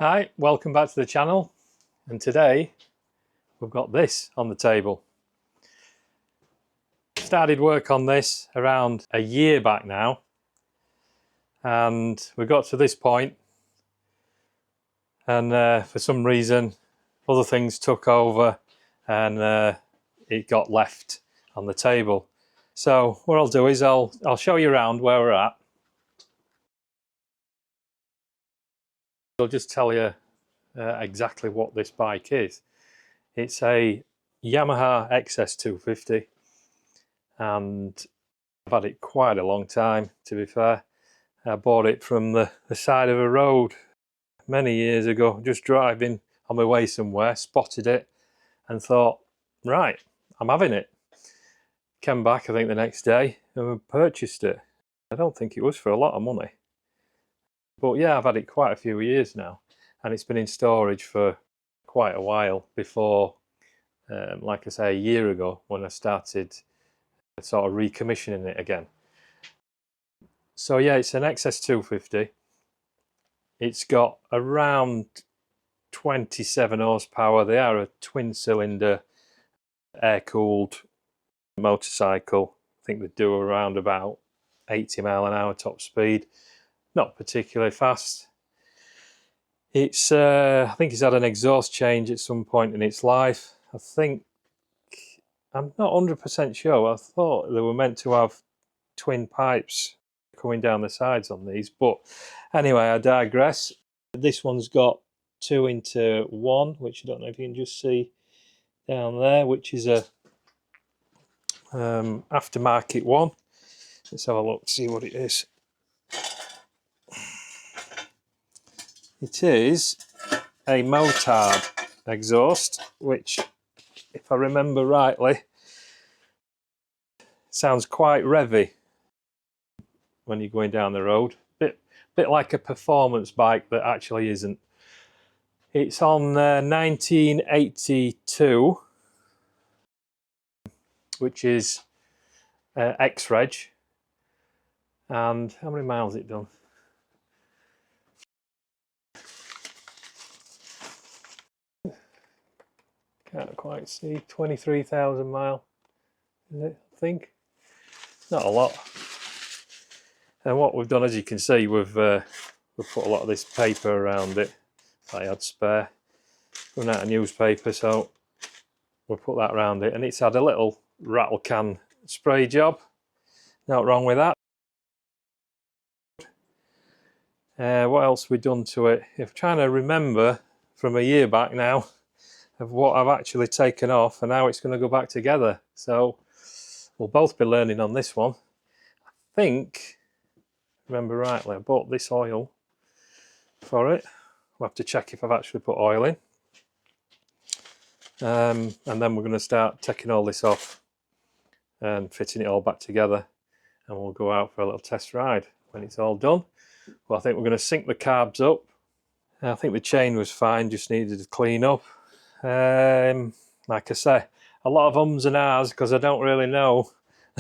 Hi, welcome back to the channel, and today we've got this on the table. Started work on this around a year back now, and we got to this point, and for some reason other things took over and it got left on the table. So what I'll do is I'll show you around where we're at. I'll just tell you exactly what this bike is. It's a Yamaha XS250, and I've had it quite a long time, to be fair. I bought it from the side of a road many years ago, just driving on my way somewhere, spotted it and thought, right, I'm having it. Came back I think the next day and purchased it. I don't think it was for a lot of money, but yeah, I've had it quite a few years now, and it's been in storage for quite a while before, like I say, a year ago when I started sort of recommissioning it again. So yeah, it's an XS250. It's got around 27 horsepower. They are a twin cylinder air-cooled motorcycle. I think they do around about 80 mile an hour top speed. Not particularly fast. It's I think it's had an exhaust change at some point in its life. I'm not 100% sure. I thought they were meant to have twin pipes coming down the sides on these, but anyway, I digress. This one's got 2-into-1, which I don't know if you can just see down there, which is a aftermarket one. Let's have a look, see what it is. It is a Motard exhaust, which, if I remember rightly, sounds quite revvy when you're going down the road. Bit like a performance bike that actually isn't. It's on 1982, which is X-Reg. And how many miles has it done? Can't quite see. 23,000 mile, is it? I think. Not a lot. And what we've done, as you can see, we've put a lot of this paper around it that I had spare. Run out of newspaper, so we'll put that around it. And it's had a little rattle can spray job. Not wrong with that. What else we've done to it? If I'm trying to remember from a year back now of what I've actually taken off, and now it's going to go back together. So we'll both be learning on this one. I think, remember rightly, I bought this oil for it. We'll have to check if I've actually put oil in. And then we're going to start taking all this off and fitting it all back together, and we'll go out for a little test ride when it's all done. Well, I think we're going to sync the carbs up. I think the chain was fine, just needed to clean up. Like I say, a lot of ums and ahs because I don't really know,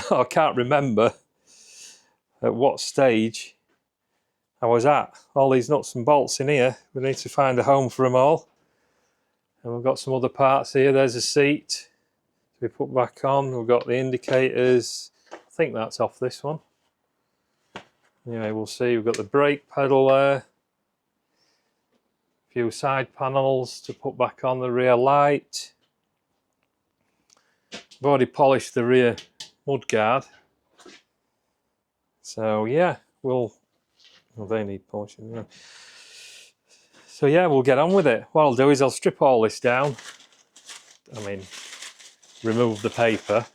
I can't remember at what stage I was at. All these nuts and bolts in here, we need to find a home for them all. And we've got some other parts here. There's a seat to be put back on. We've got the indicators. I think that's off this one. Anyway, we'll see. We've got the brake pedal there. A few side panels to put back on, the rear light. I've already polished the rear mudguard. So yeah, well, they need polishing. Yeah. So yeah, we'll get on with it. What I'll do is I'll strip all this down. I mean, remove the paper.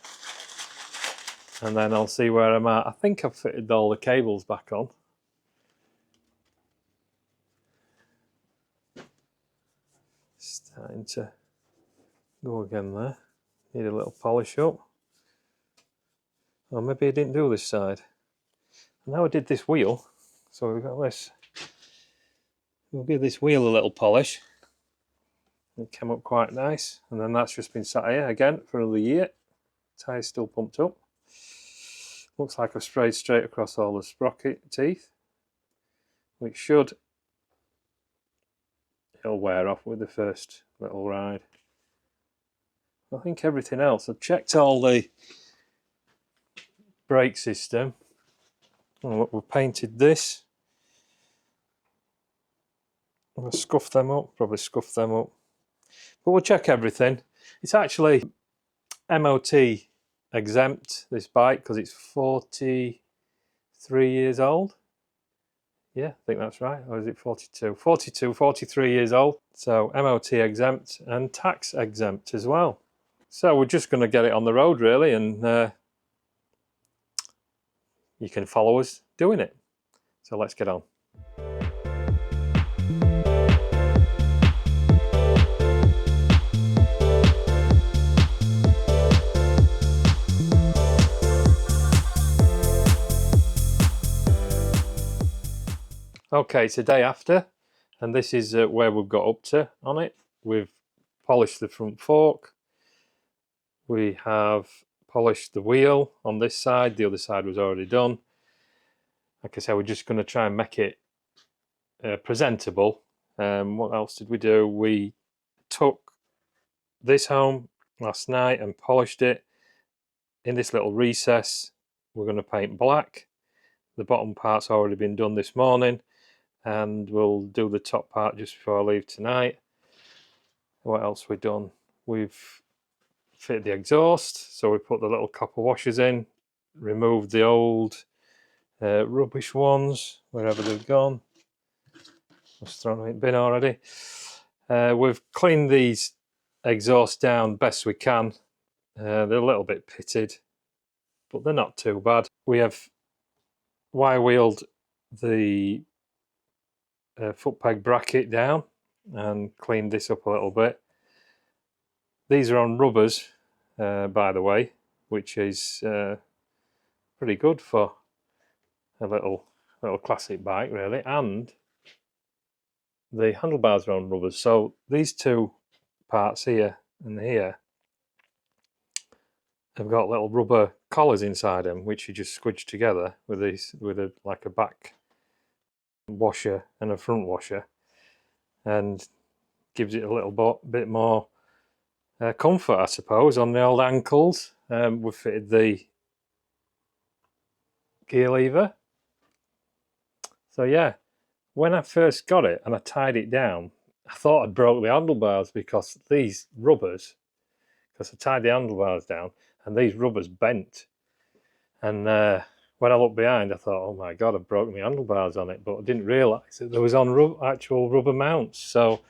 And then I'll see where I'm at. I think I've fitted all the cables back on. Starting to go again there. Need a little polish up. Or maybe I didn't do this side. Now I did this wheel, so we've got this. We'll give this wheel a little polish. It came up quite nice. And then that's just been sat here again for another year. Tyre's still pumped up. Looks like I've sprayed straight across all the sprocket teeth, which should it'll wear off with the first little ride. I think everything else, I've checked all the brake system. Oh, look, we've painted this. I'm going to scuff them up, probably scuff them up. But we'll check everything. It's actually MOT exempt, this bike, because it's 43 years old. Yeah, I think that's right. Or is it 42? 42, 43 years old. So MOT exempt and tax exempt as well. So we're just going to get it on the road really, and you can follow us doing it. So let's get on. Okay, it's a day after, and this is where we've got up to on it. We've polished the front fork. We have polished the wheel on this side. The other side was already done. Like I said, we're just going to try and make it presentable. What else did we do? We took this home last night and polished it. In this little recess, we're going to paint black. The bottom part's already been done this morning, and we'll do the top part just before I leave tonight. What else we've done? We've fitted the exhaust, so we put the little copper washers in, removed the old rubbish ones wherever they've gone. I've thrown them in the bin already. We've cleaned these exhausts down best we can. They're a little bit pitted, but they're not too bad. We have wire wheeled the foot peg bracket down and cleaned this up a little bit. These are on rubbers, by the way, which is pretty good for a little classic bike really. And the handlebars are on rubbers, so these two parts here and here have got little rubber collars inside them, which you just squidge together with these, with like a back washer and a front washer, and gives it a little bit more comfort, I suppose, on the old ankles. We've fitted the gear lever. So yeah, when I first got it and I tied it down, I thought I'd broke the handlebars because these rubbers, because I tied the handlebars down and these rubbers bent. And when I looked behind, I thought, oh my God, I've broken the handlebars on it. But I didn't realise that there was on actual rubber mounts. So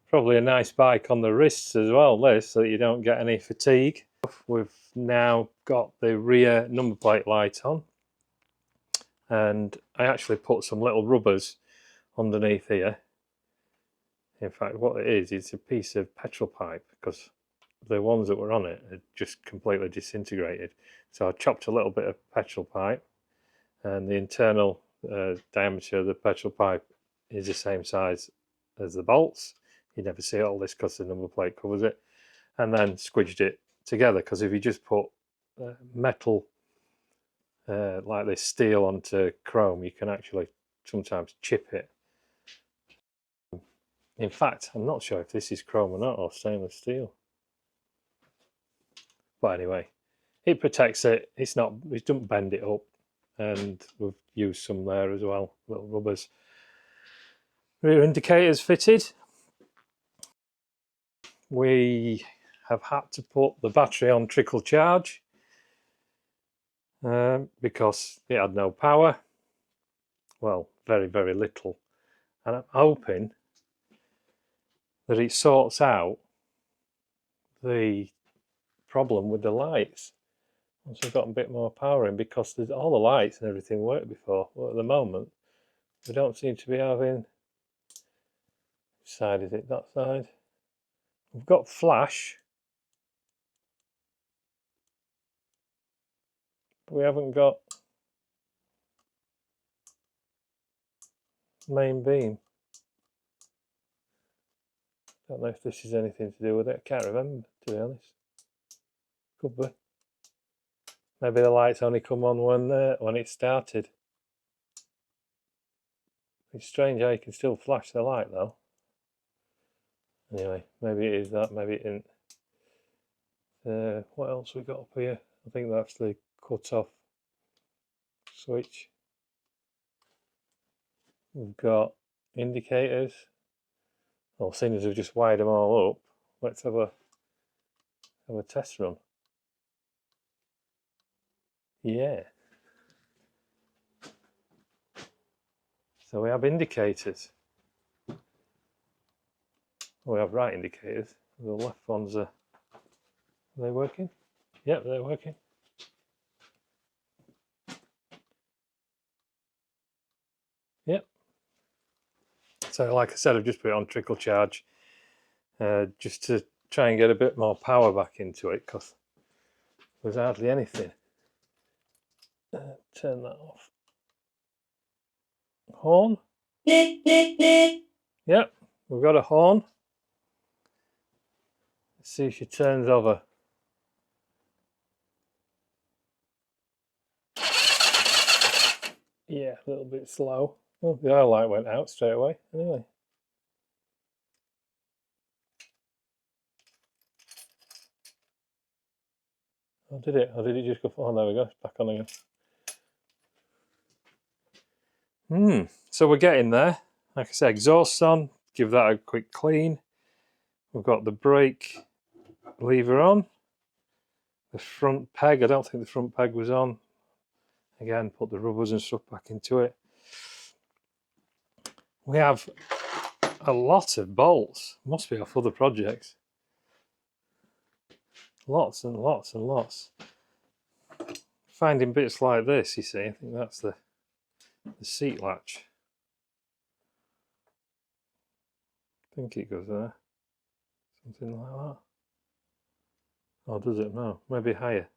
probably a nice bike on the wrists as well, this, so that you don't get any fatigue. We've now got the rear number plate light on. And I actually put some little rubbers underneath here. In fact, what it is, it's a piece of petrol pipe, because the ones that were on it had just completely disintegrated. So I chopped a little bit of petrol pipe, and the internal diameter of the petrol pipe is the same size as the bolts. You never see all this because the number plate covers it. And then squidged it together, because if you just put metal like this steel onto chrome, you can actually sometimes chip it. In fact, I'm not sure if this is chrome or not, or stainless steel. But anyway, it protects it. It doesn't bend it up, and we've used some there as well, little rubbers. Rear indicators fitted. We have had to put the battery on trickle charge because it had no power. Well, very, very little. And I'm hoping that it sorts out the problem with the lights once we've got a bit more power in, because there's all the lights and everything worked before. Well, at the moment, we don't seem to be having... Which side is it? That side? We've got flash, but we haven't got main beam. Don't know if this is anything to do with it. I can't remember, to be honest. Could be. Maybe the lights only come on when it started. It's strange how you can still flash the light though. Anyway, maybe it is that, maybe it isn't. What else we got up here? I think that's the cut-off switch. We've got indicators. Well, seeing as we've just wired them all up, let's have a test run. Yeah. So we have indicators. We have right indicators. The left ones are they working? Yep, they're working. Yep. So like I said, I've just put it on trickle charge just to try and get a bit more power back into it because there's hardly anything. Turn that off. Horn. Yep, we've got a horn. Let's see if she turns over. Yeah, a little bit slow. Oh, the oil light went out straight away. Anyway. Oh, did it? Or did it just go? Oh, there we go. It's back on again. So we're getting there. Like I said, exhaust's on. Give that a quick clean. We've got the brake lever on. The front peg, I don't think the front peg was on. Again, put the rubbers and stuff back into it. We have a lot of bolts. Must be off other projects. Lots and lots and lots. Finding bits like this, you see, I think that's the seat latch. I think it goes there. Something like that. Or does it? No, maybe higher.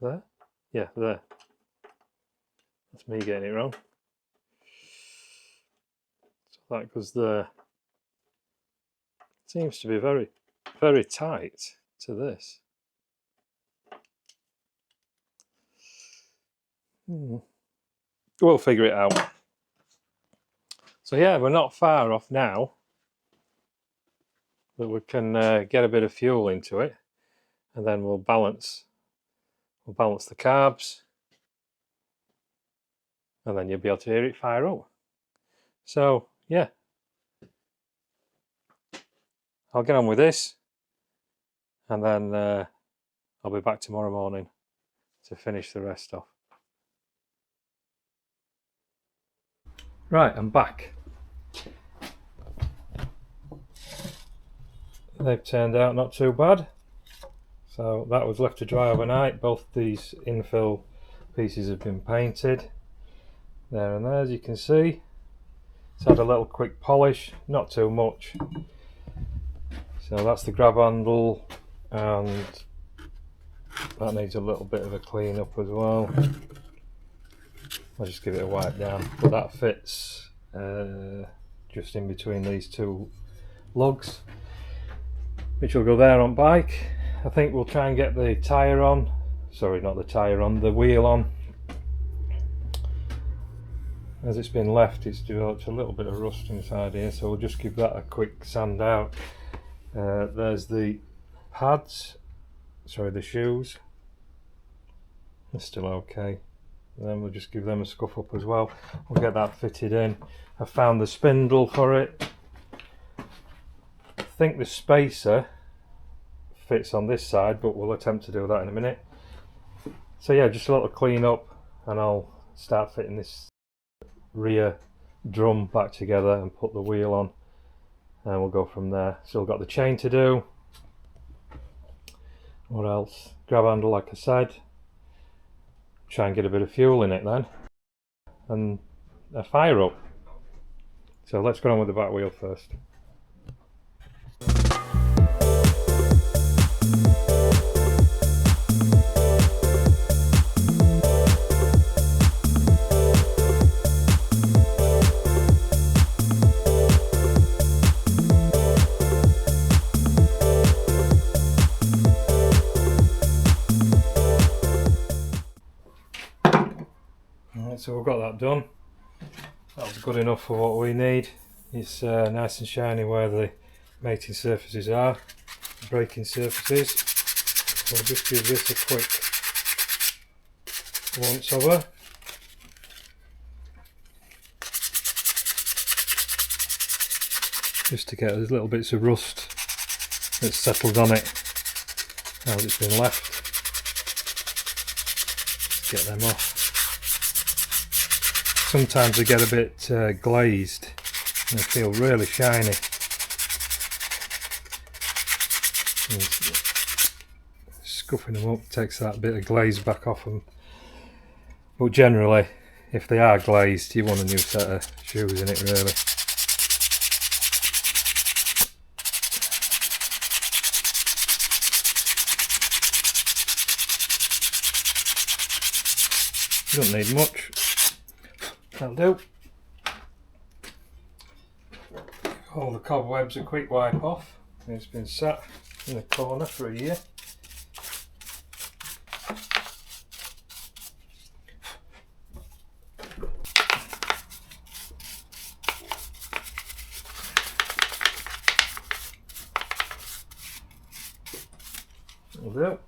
There? Yeah, there. That's me getting it wrong. So that goes there. Seems to be very, very tight to this. We'll figure it out. So yeah, we're not far off now, but we can get a bit of fuel into it, and then we'll balance the carbs, and then you'll be able to hear it fire up. So yeah, I'll get on with this, and then I'll be back tomorrow morning to finish the rest off. Right, I'm back. They've turned out not too bad. So that was left to dry overnight. Both these infill pieces have been painted there and there, as you can see. It's had a little quick polish, not too much. So that's the grab handle, and that needs a little bit of a clean up as well. I'll just give it a wipe down, but that fits just in between these two lugs, which will go there on bike. I think we'll try and get the tyre on, sorry, not the tyre on, the wheel on. As it's been left, it's developed a little bit of rust inside here, so we'll just give that a quick sand out. There's the pads, sorry, the shoes, they're still okay. And then we'll just give them a scuff up as well. We'll get that fitted in. I found the spindle for it. I think the spacer fits on this side, but we'll attempt to do that in a minute. So yeah, just a little clean up, and I'll start fitting this rear drum back together and put the wheel on, and we'll go from there. Still got the chain to do. What else? Grab handle, like I said. Try and get a bit of fuel in it then, and a fire up. So let's get on with the back wheel first. So we've got that done. That was good enough for what we need. It's nice and shiny where the mating surfaces are, braking surfaces. So I'll just give this a quick once over. Just to get those little bits of rust that's settled on it as it's been left. Let's get them off. Sometimes they get a bit glazed and they feel really shiny. And scuffing them up takes that bit of glaze back off them. But generally, if they are glazed, you want a new set of shoes in it really. You don't need much. That'll do. All the cobwebs a quick wipe off. It's been sat in the corner for a year. That'll do.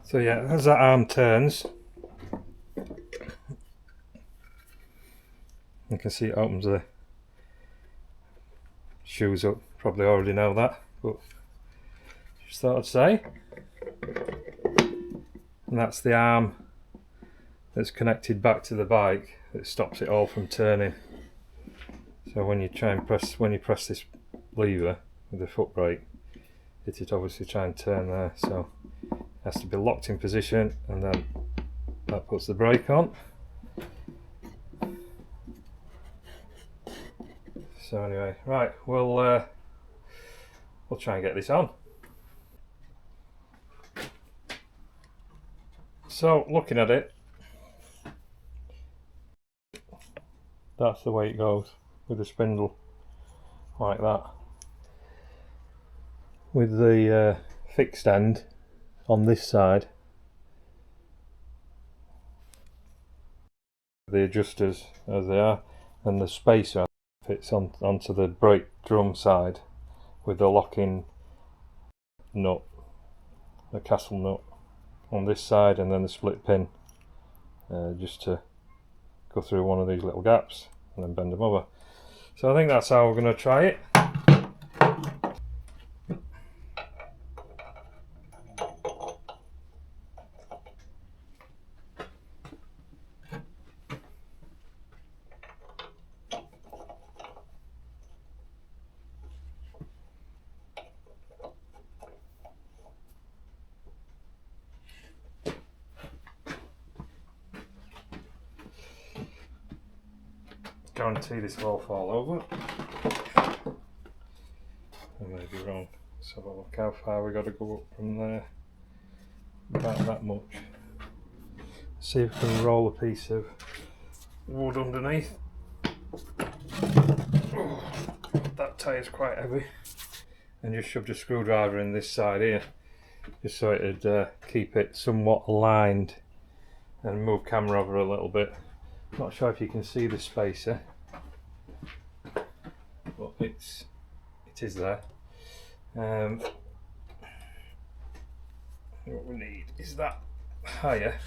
So yeah, as that arm turns, you can see it opens the shoes up. Probably already know that, but just thought I'd say. And that's the arm that's connected back to the bike that stops it all from turning. So when you press this lever with the foot brake, it'd obviously try and turn there. So it has to be locked in position, and then that puts the brake on. So anyway, right, we'll try and get this on. So looking at it, that's the way it goes with the spindle, like that. With the fixed end on this side, the adjusters as they are, and the spacer fits onto the brake drum side with the locking nut, the castle nut on this side, and then the split pin just to go through one of these little gaps and then bend them over. So I think that's how we're going to try it. Guarantee this will all fall over. I may be wrong. Let's have a look how far we got to go up from there. About that much. See if we can roll a piece of wood underneath. Oh, that tie's quite heavy. And just shoved a screwdriver in this side here, just so it'd keep it somewhat aligned, and move camera over a little bit. Not sure if you can see the spacer, but it is there. What we need is that higher.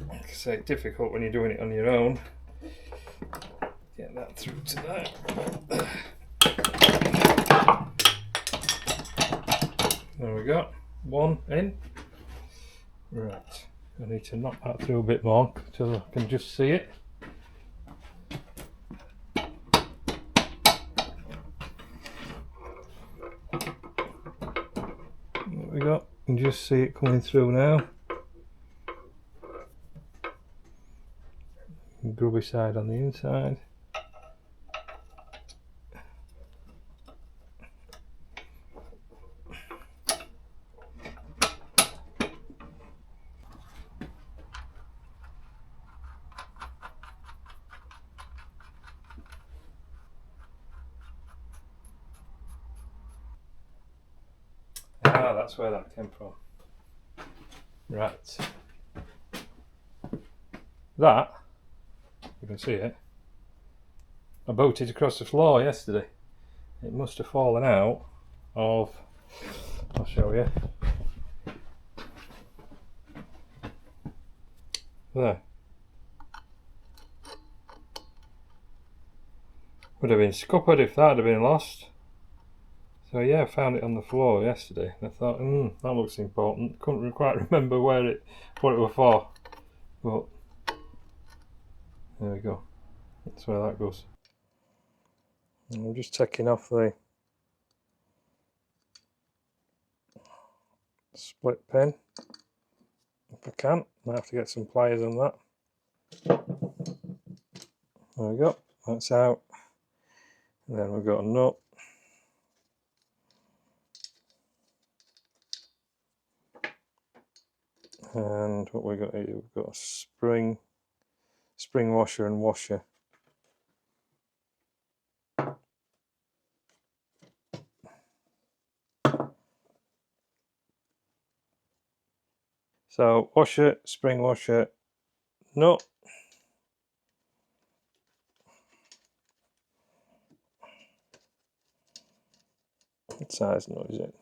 Like I say, difficult when you're doing it on your own. Get that through to there. There we go. One in. Right. I need to knock that through a bit more so I can just see it. There we go. You can just see it coming through now. Grubby side on the inside. Ah, that's where that came from. Right. That, you can see it, I booted across the floor yesterday. It must have fallen out of, I'll show you. There. Would have been scuppered if that had been lost. So yeah, I found it on the floor yesterday. I thought, that looks important. Couldn't quite remember what it was for. But there we go. That's where that goes. And I'm just taking off the split pin if I can. Might have to get some pliers on that. There we go. That's out. And then we've got a nut. And what we got here, we've got a spring washer and washer. So washer, spring washer, nut. What size nut is it?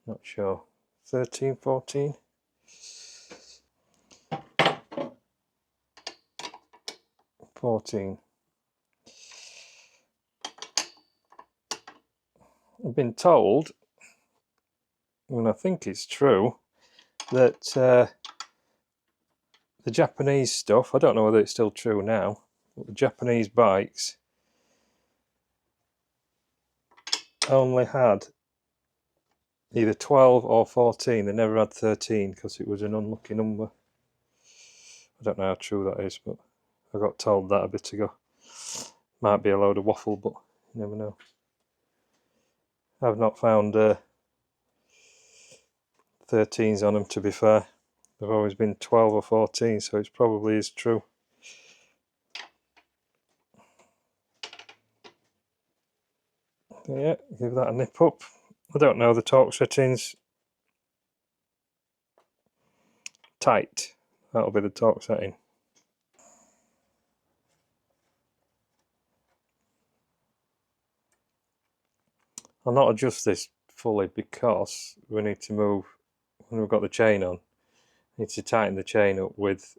Not sure. 13, 14. 14. I've been told, and I think it's true, that the Japanese stuff, I don't know whether it's still true now, but the Japanese bikes only had either 12 or 14. They never had 13 because it was an unlucky number. I don't know how true that is, but I got told that a bit ago. Might be a load of waffle, but you never know. I've not found 13s on them, to be fair. They've always been 12 or 14, so it probably is true. Yeah, give that a nip up. I don't know the torque settings. Tight, that'll be the torque setting. I'll not adjust this fully because we need to move, when we've got the chain on, we need to tighten the chain up with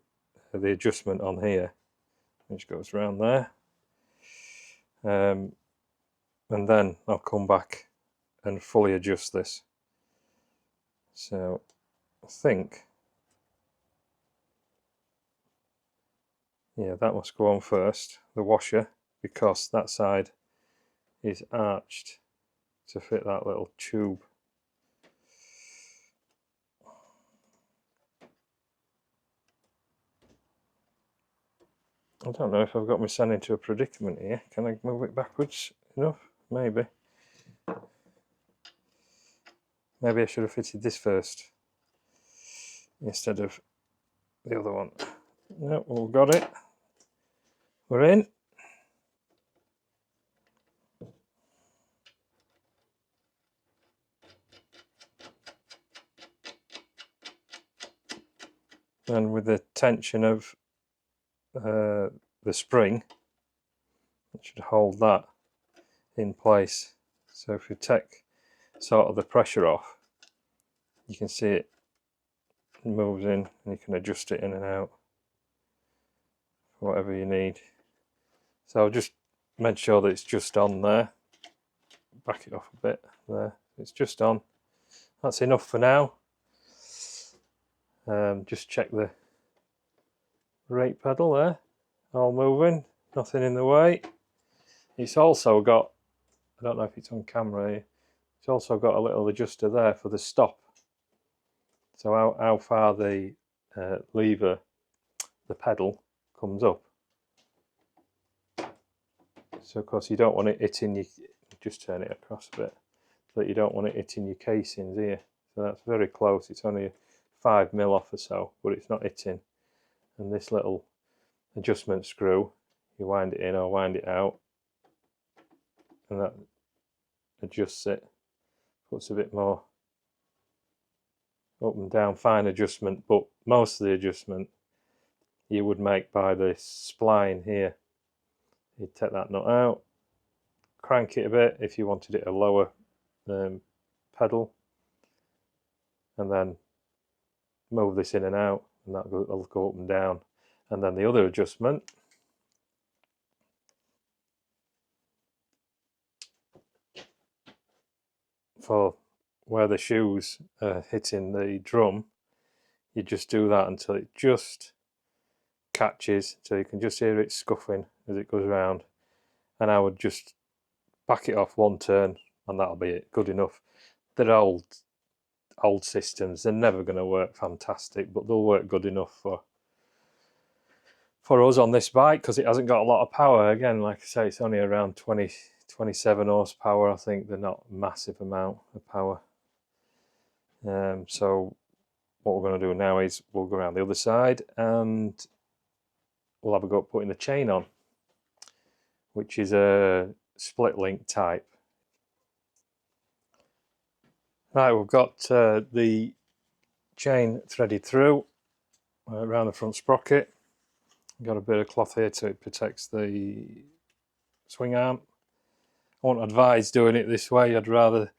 the adjustment on here, which goes around there. And then I'll come back and fully adjust this. So I think, yeah, that must go on first, the washer, because that side is arched to fit that little tube. I don't know if I've got my son into a predicament here. Can I move it backwards enough? Maybe. Maybe I should have fitted this first instead of the other one. No, we've got it. We're in. And with the tension of the spring, it should hold that in place. So if you take sort of the pressure off, you can see it moves in, and you can adjust it in and out for whatever you need. So I'll just make sure that it's just on there. Back it off a bit there. It's just on. That's enough for now. Just check the brake pedal there, all moving, nothing in the way. It's also got, I don't know if it's on camera here, it's also got a little adjuster there for the stop. So how far the lever, the pedal, comes up. So of course you don't want it hitting your, just turn it across a bit, so that you don't want it hitting your casings here. So that's very close, it's only 5 mil off or so, but it's not hitting. And this little adjustment screw, you wind it in or wind it out, and that adjusts it puts a bit more up and down, fine adjustment, but most of the adjustment you would make by the spline here. You'd take that nut out, crank it a bit if you wanted it a lower pedal, and then move this in and out, and that'll go up and down. And then the other adjustment for where the shoes are hitting the drum, you just do that until it just catches, so you can just hear it scuffing as it goes around. And I would just back it off one turn, and that'll be it, good enough. They're old systems, they're never going to work fantastic, but they'll work good enough for us on this bike, because it hasn't got a lot of power. Again, like I say, it's only around 27 horsepower. I think they're not a massive amount of power. So what we're going to do now is we'll go around the other side and we'll have a go at putting the chain on, which is a split link type. Right, we've got the chain threaded through around the front sprocket. Got a bit of cloth here so it protects the swing arm. I won't advise doing it this way. I'd rather,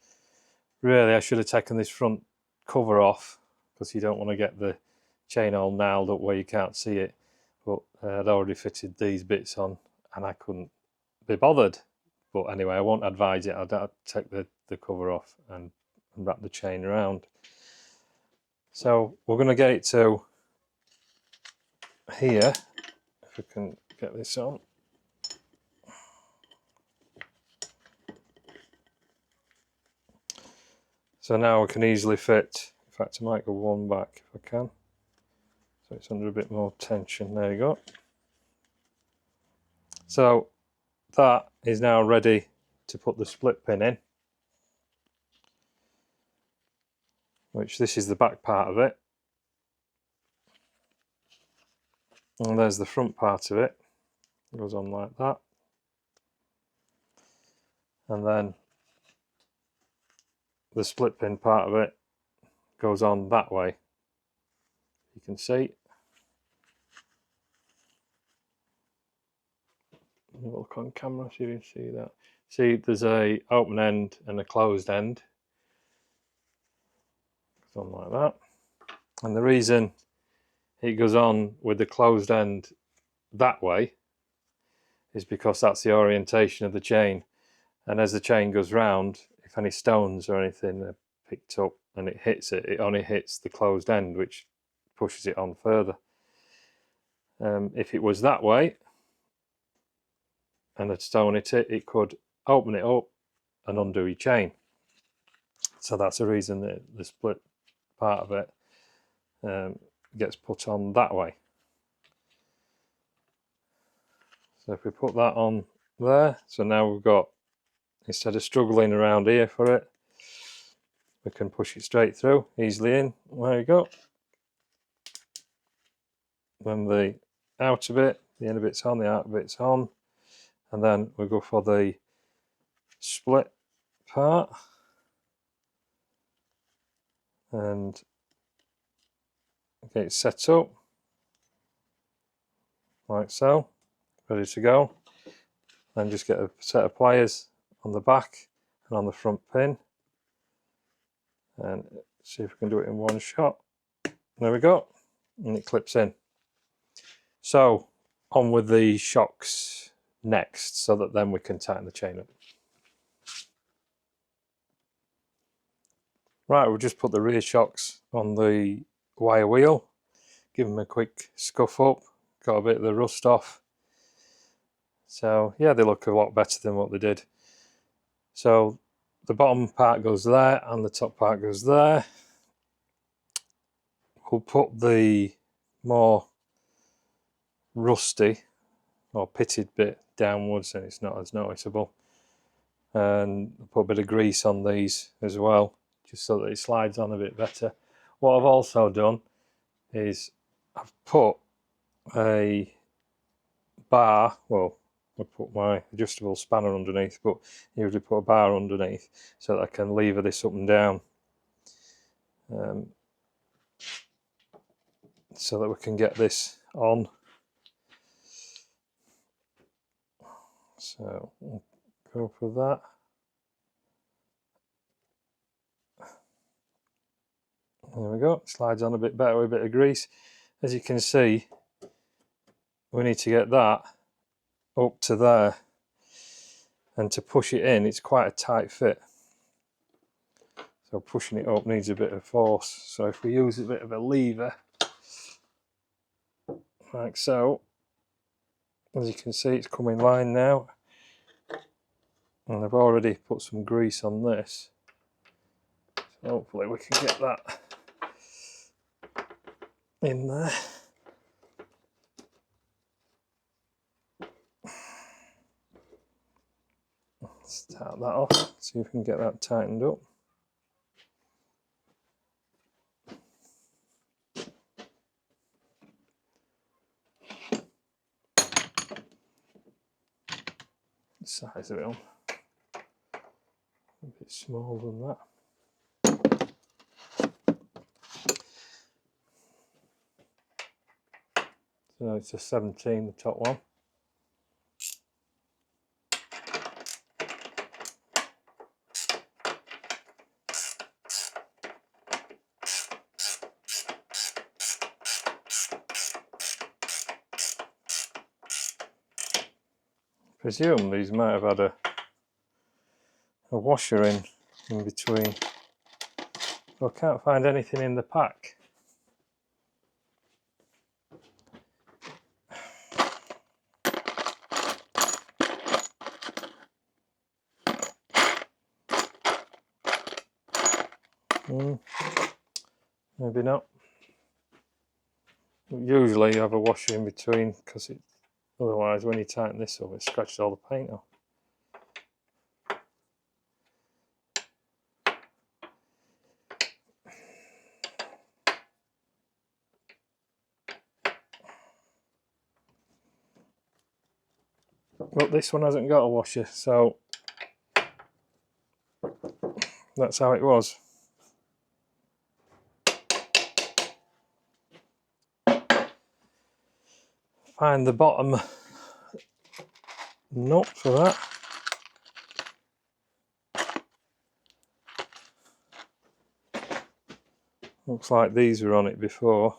really, I should have taken this front cover off, because you don't want to get the chain all nailed up where you can't see it. But I'd already fitted these bits on and I couldn't be bothered. But anyway, I won't advise it. I'd take the cover off and wrap the chain around. So we're going to get it to here, if we can get this on. So now we can easily fit, in fact I might go one back if I can, so it's under a bit more tension. There you go. So that is now ready to put the split pin in, which this is the back part of it, and there's the front part of it. It goes on like that, and then the split pin part of it goes on that way. You can see. Look on camera so you can see that. See, there's a open end and a closed end. It's on like that. And the reason it goes on with the closed end that way is because that's the orientation of the chain. And as the chain goes round, if any stones or anything are picked up and it hits it, it only hits the closed end, which pushes it on further. If it was that way and a stone hit it, it could open it up and undo your chain. So that's the reason that the split part of it gets put on that way. So if we put that on there, so now we've got, instead of struggling around here for it, we can push it straight through, easily in. There you go. Then the outer bit, the inner bit's on, the outer bit's on, and then we go for the split part, and get it set up like so, ready to go. Then just get a set of pliers on the back and on the front pin, and see if we can do it in one shot. There we go, and it clips in. So on with the shocks next, so that then we can tighten the chain up. Right, we'll just put the rear shocks on the wire wheel, give them a quick scuff up, got a bit of the rust off. So yeah, they look a lot better than what they did. So the bottom part goes there and the top part goes there. We'll put the more rusty or pitted bit downwards and it's not as noticeable, and put a bit of grease on these as well, just so that it slides on a bit better. What I've also done is I've put a bar, well, I put my adjustable spanner underneath, but I usually put a bar underneath so that I can lever this up and down, so that we can get this on. So we'll go for that. There we go, slides on a bit better with a bit of grease. As you can see, we need to get that up to there, and to push it in, it's quite a tight fit, so pushing it up needs a bit of force. So if we use a bit of a lever like so, as you can see, it's coming in line now, and I've already put some grease on this, so hopefully we can get that in there. Start that off, see if we can get that tightened up. The size of it on, a bit smaller than that. So it's a 17, the top one. I presume these might have had a washer in between, but I can't find anything in the pack. Maybe not. Usually you have a washer in between, because otherwise when you tighten this up it scratches all the paint off. But this one hasn't got a washer, so that's how it was. Find the bottom nut for that. Looks like these were on it before.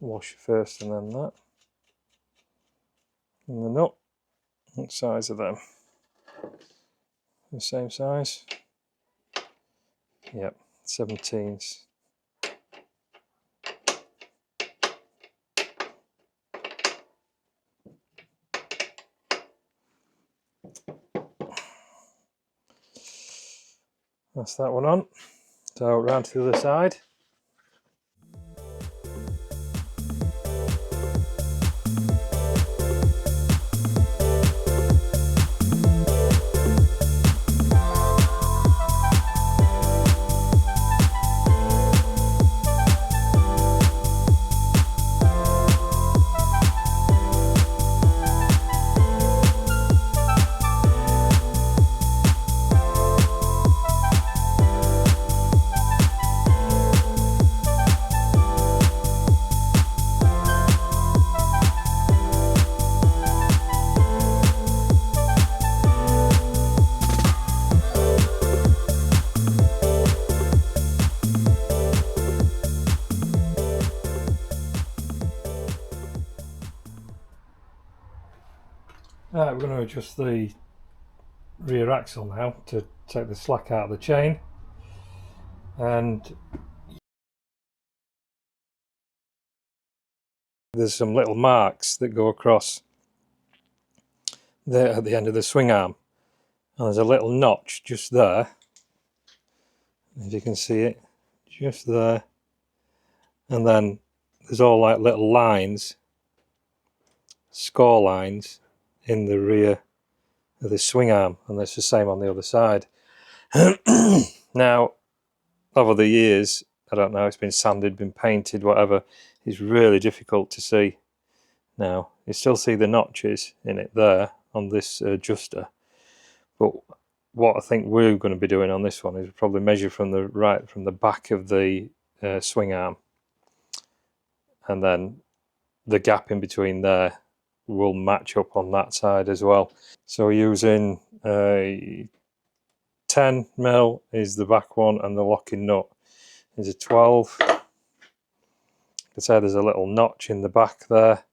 Wash first and then that. And the nut, what size are them? The same size? Yep, 17s. That's that one on. So round to the other side. Right, we're going to adjust the rear axle now to take the slack out of the chain, and there's some little marks that go across there at the end of the swing arm, and there's a little notch just there, if you can see it, just there, and then there's all like little lines, score lines in the rear of the swing arm, and that's the same on the other side. Now, over the years, I don't know, it's been sanded, been painted, whatever. It's really difficult to see now. You still see the notches in it there on this adjuster, but what I think we're going to be doing on this one is probably measure from the back of the swing arm, and then the gap in between there will match up on that side as well. So using 10mm is the back one, and the locking nut is a 12. Like I say, there's a little notch in the back there.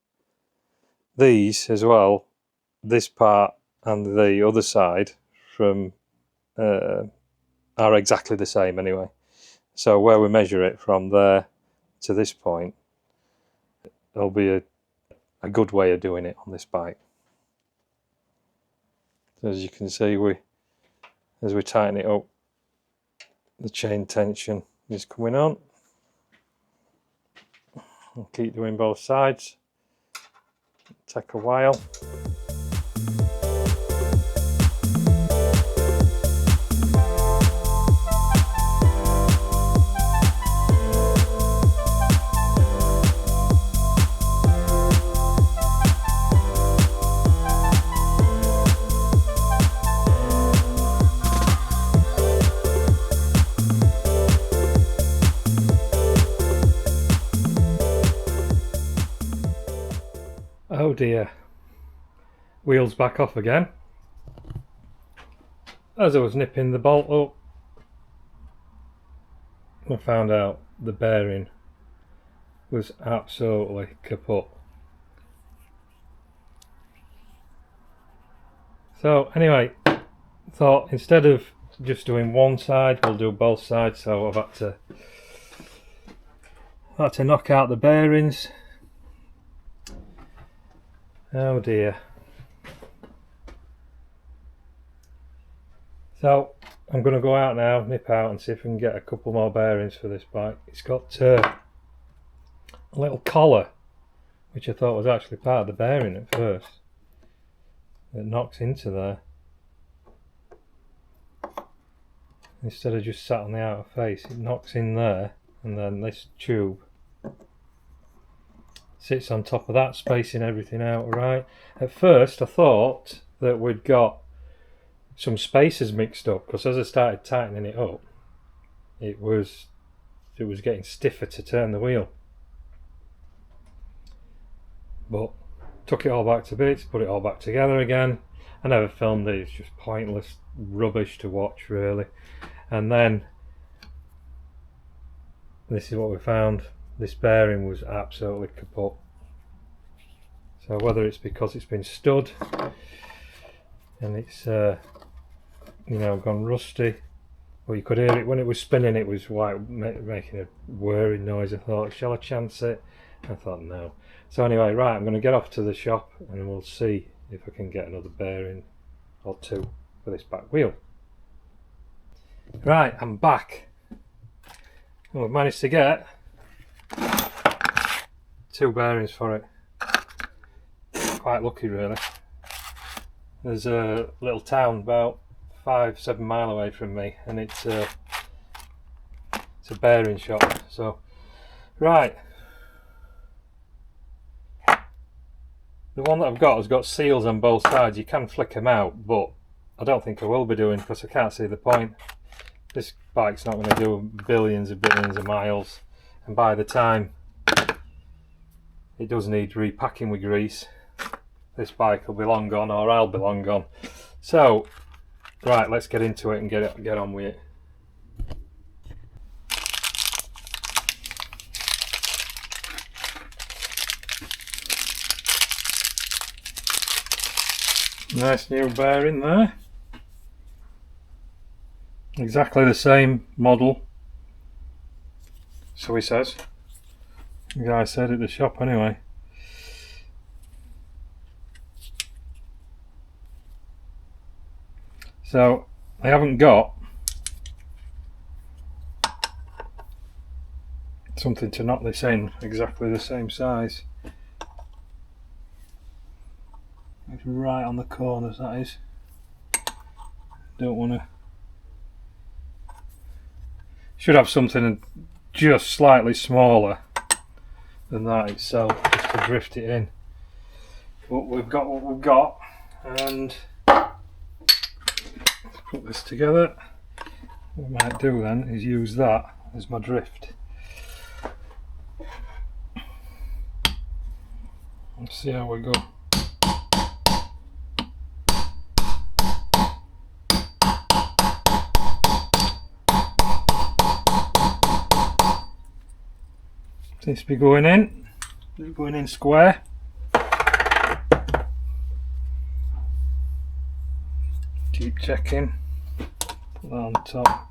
These as well, this part and the other side from are exactly the same anyway. So where we measure it from there to this point, there'll be a good way of doing it on this bike. So as you can see, as we tighten it up, the chain tension is coming on. I'll keep doing both sides. Take a while. Oh dear, wheels back off again. As I was nipping the bolt up, I found out the bearing was absolutely kaput. So anyway, thought instead of just doing one side, we'll do both sides. So I've had to knock out the bearings. Oh dear. So I'm going to go out now, nip out and see if we can get a couple more bearings for this bike. It's got a little collar, which I thought was actually part of the bearing at first. It knocks into there. Instead of just sat on the outer face, it knocks in there, and then this tube sits on top of that, spacing everything out right. At first I thought that we'd got some spacers mixed up, because as I started tightening it up, it was getting stiffer to turn the wheel. But took it all back to bits, put it all back together again. I never filmed it, it's just pointless rubbish to watch really. And then this is what we found. This bearing was absolutely kaput. So whether it's because it's been stud and it's you know, gone rusty, or you could hear it when it was spinning, it was like making a whirring noise. I thought, shall I chance it? I thought no. So anyway, right, I'm going to get off to the shop and we'll see if I can get another bearing or two for this back wheel. Right, I'm back. Well, I've managed to get 2 bearings for it. Quite lucky really. There's a little town about 5-7 miles away from me, and it's a bearing shop. So right, the one that I've got has got seals on both sides. You can flick them out, but I don't think I will be doing, because I can't see the point. This bike's not going to do billions and billions of miles, and by the time it does need repacking with grease, this bike will be long gone, or I'll be long gone. So right, let's get into it and get on with it. Nice new bearing there. Exactly the same model, so he says. The guy said at the shop anyway. So I haven't got something to knock this in exactly the same size. It's right on the corners, that is. Don't want to should have something just slightly smaller than that itself, just to drift it in. But we've got what we've got, and put this together. What I might do then is use that as my drift. Let's see how we go. Seems to be going in. It's going in square. Keep checking. Put that on top.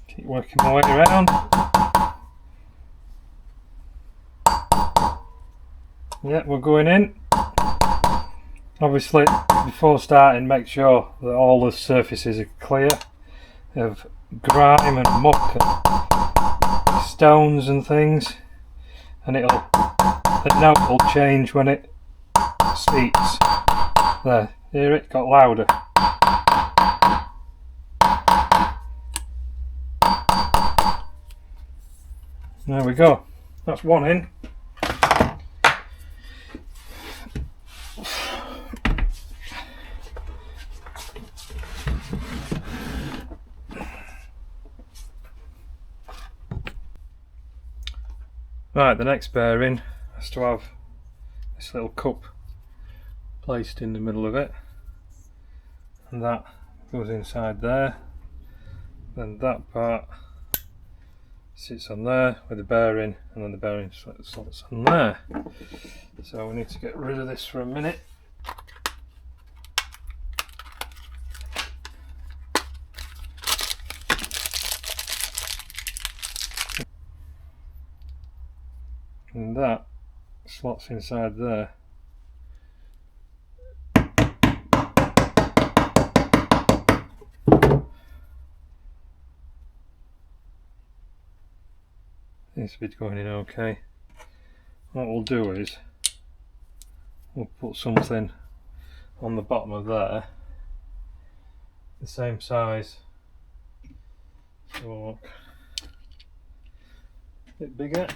Keep working my way around. Yeah, we're going in. Obviously, before starting, make sure that all the surfaces are clear of grime and muck and stones and things, and the note will change when it seats. There, hear it? Got louder. There we go. That's one in. Right, the next bearing has to have this little cup placed in the middle of it, and that goes inside there. Then that part sits on there with the bearing, and then the bearing slots on there. So we need to get rid of this for a minute. And that slots inside there. Seems to be going in okay. What we'll do is we'll put something on the bottom of there, the same size. So look, a bit bigger.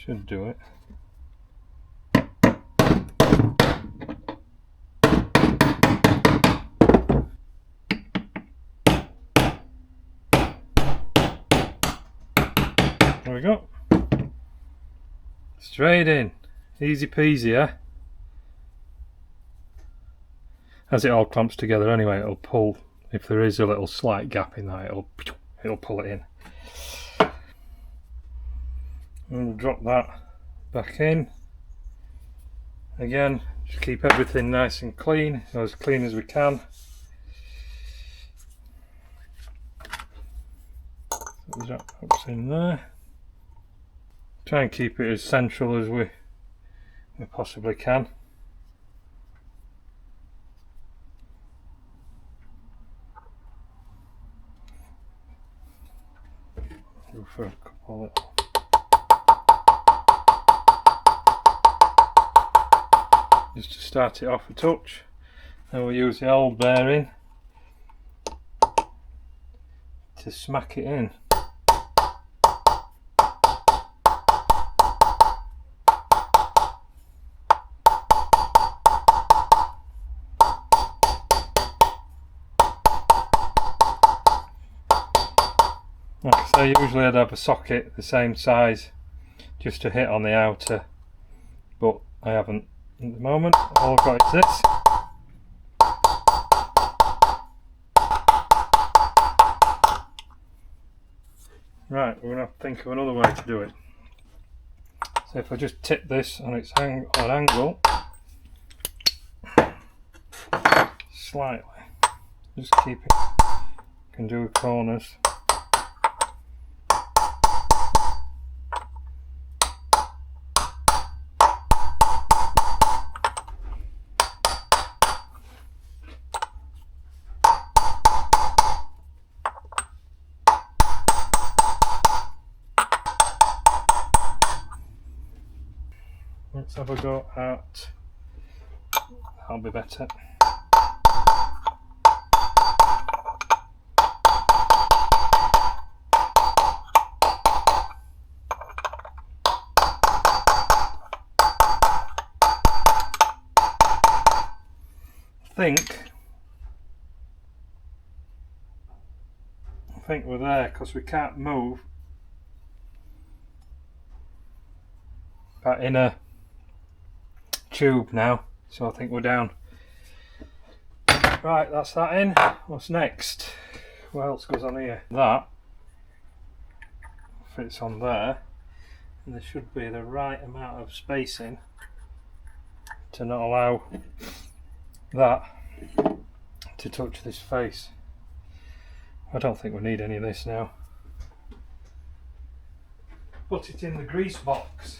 Should do it. There we go. Straight in. Easy peasy, eh? As it all clamps together anyway, it'll pull. If there is a little slight gap in that, it'll pull it in. And we'll drop that back in. Again, just keep everything nice and clean, as clean as we can. That pops in there. Try and keep it as central as we possibly can. Go for a couple of just to start it off a touch. Then we'll use the old bearing to smack it in. Like I say, usually I'd have a socket the same size just to hit on the outer, but I haven't at the moment. All I've got is this. Right, we're going to have to think of another way to do it. So if I just tip this on its angle slightly, just keep it, can do corners. Let's have a go at, that'll be better. I think we're there because we can't move that inner tube now, so I think we're down. Right, that's that in. What's next? What else goes on here? That fits on there, and there should be the right amount of spacing to not allow that to touch this face. I don't think we need any of this now. Put it in the grease box.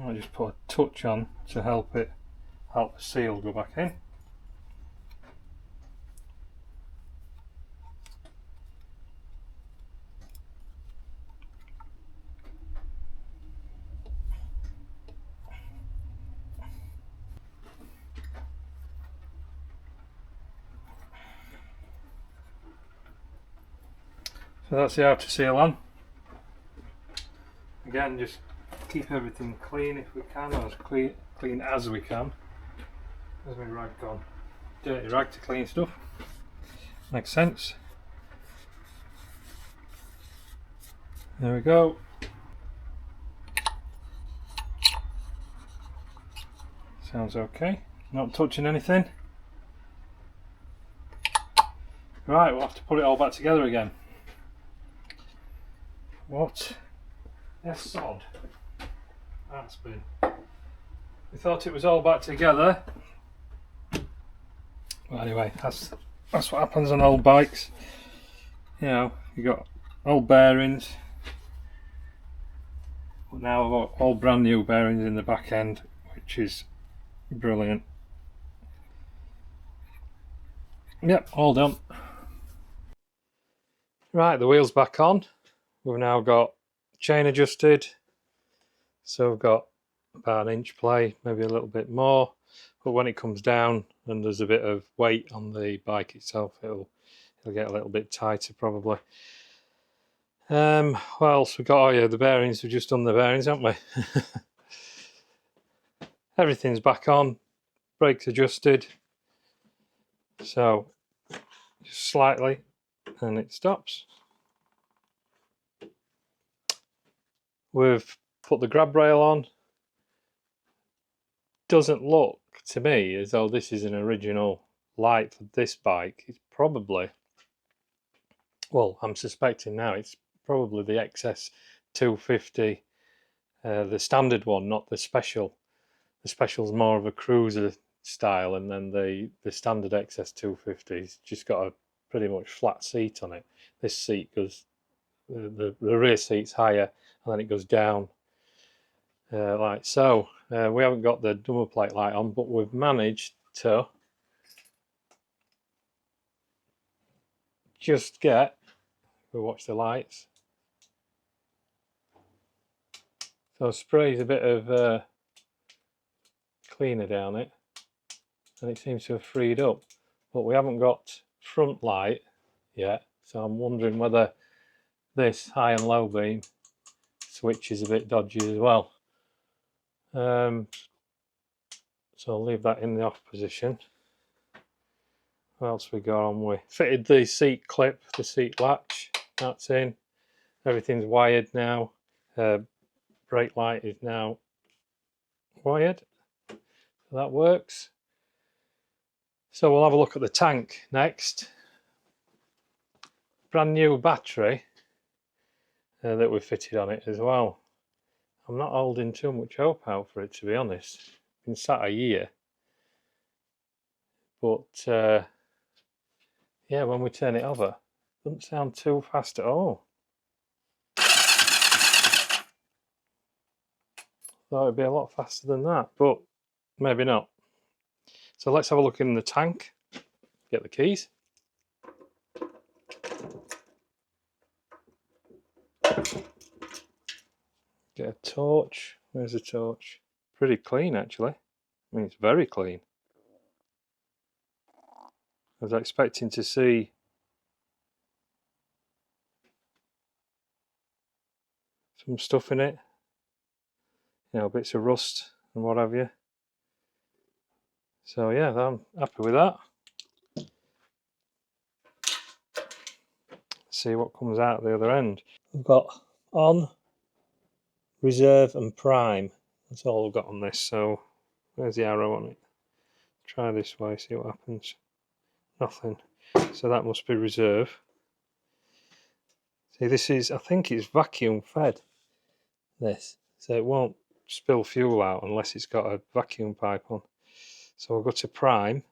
I'll just put a touch on to help the seal go back in. So that's the outer seal on. Again, just keep everything clean if we can, or as clean as we can. There's my rag gone. Dirty rag to clean stuff. Makes sense. There we go. Sounds okay. Not touching anything. Right, we'll have to put it all back together again. What a sod that's been. We thought it was all back together. Well, anyway, that's what happens on old bikes. You know, you got old bearings, but now I've got all brand new bearings in the back end, which is brilliant. Yep, all done. Right, the wheel's back on. We've now got chain adjusted, so we've got about an inch play, maybe a little bit more, but when it comes down and there's a bit of weight on the bike itself, it'll get a little bit tighter probably. What else we got? Oh yeah, the bearings. We've just done the bearings, haven't we? Everything's back on, brakes adjusted, so just slightly and it stops. We've put the grab rail on. Doesn't look to me as though this is an original light for this bike. It's probably, well, I'm suspecting now it's probably the XS 250, the standard one, not the special. The special's more of a cruiser style, and then the standard XS 250's just got a pretty much flat seat on it. This seat goes, the rear seat's higher, and then it goes down like so. We haven't got the double plate light on, but we've managed to just get, we'll watch the lights, so sprays a bit of cleaner down it, and it seems to have freed up, but we haven't got front light yet, so I'm wondering whether this high and low beam switch is a bit dodgy as well. So I'll leave that in the off position. What else we got on? We fitted the seat clip, the seat latch, that's in. Everything's wired now. Brake light is now wired, so that works. So we'll have a look at the tank next. Brand new battery that we fitted on it as well. I'm not holding too much hope out for it, to be honest. It's been sat a year, but yeah, when we turn it over, it doesn't sound too fast at all. Thought it'd be a lot faster than that, but maybe not. So let's have a look in the tank. Get the keys. Get a torch. Where's the torch? Pretty clean actually. I mean, it's very clean. I was expecting to see some stuff in it. You know, bits of rust and what have you. So yeah, I'm happy with that. See what comes out the other end. We've got on, reserve and prime. That's all I've got on this. So where's the arrow on it? Try this way, see what happens. Nothing. So that must be reserve. See, this is, I think it's vacuum fed, this. So it won't spill fuel out unless it's got a vacuum pipe on. So we'll go to prime.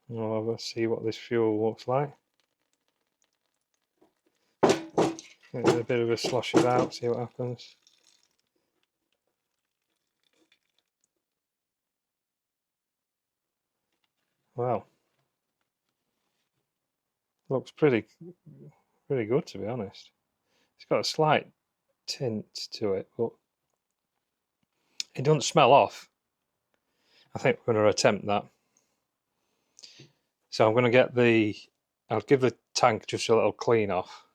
And we'll have a see what this fuel looks like. Get a bit of a slosh it out, see what happens. Wow. Looks pretty good, to be honest. It's got a slight tint to it, but it doesn't smell off. I think we're going to attempt that. So I'm going to get I'll give the tank just a little clean off.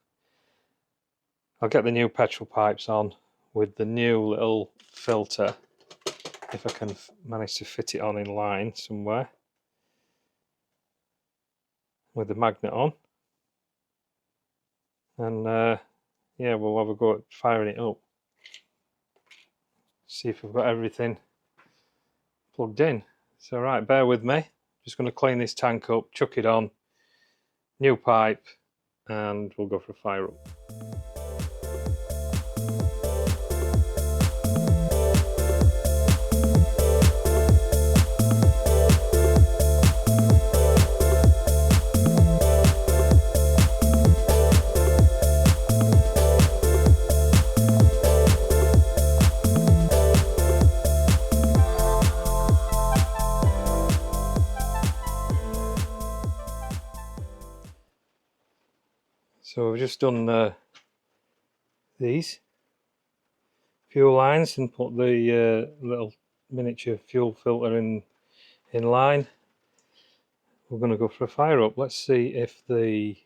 I'll get the new petrol pipes on with the new little filter, if I can manage to fit it on in line somewhere, with the magnet on. And yeah, we'll have a go at firing it up. See if we've got everything plugged in. So right, bear with me. Just going to clean this tank up, chuck it on, new pipe, and we'll go for a fire up. So we've just done these fuel lines and put the little miniature fuel filter in line. We're going to go for a fire up. Let's see if the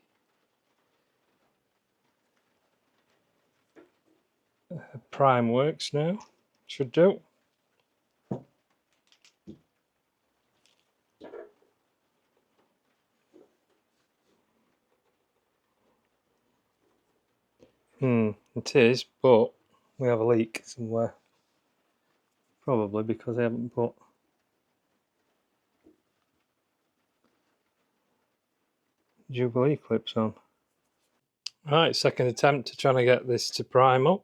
prime works now. Should do. It is, but we have a leak somewhere. Probably because I haven't put Jubilee clips on. Right, second attempt to trying to get this to prime up.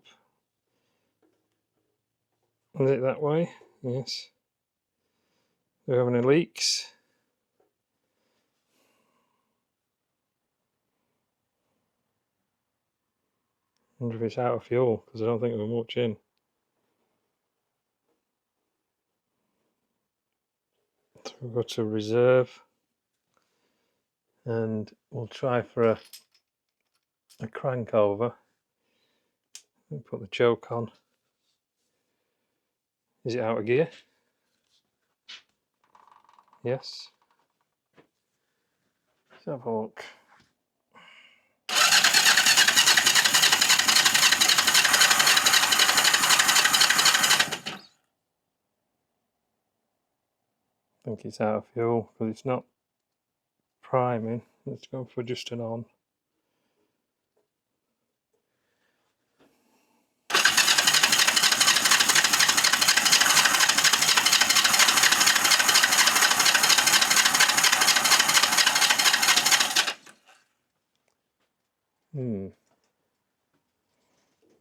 Is it that way? Yes. Do we have any leaks? I wonder if it's out of fuel, because I don't think there's much in. So we'll go to reserve, and we'll try for a crank over. We'll put the choke on. Is it out of gear? Yes. Let's have a look. I think it's out of fuel because it's not priming. Let's go for just an on.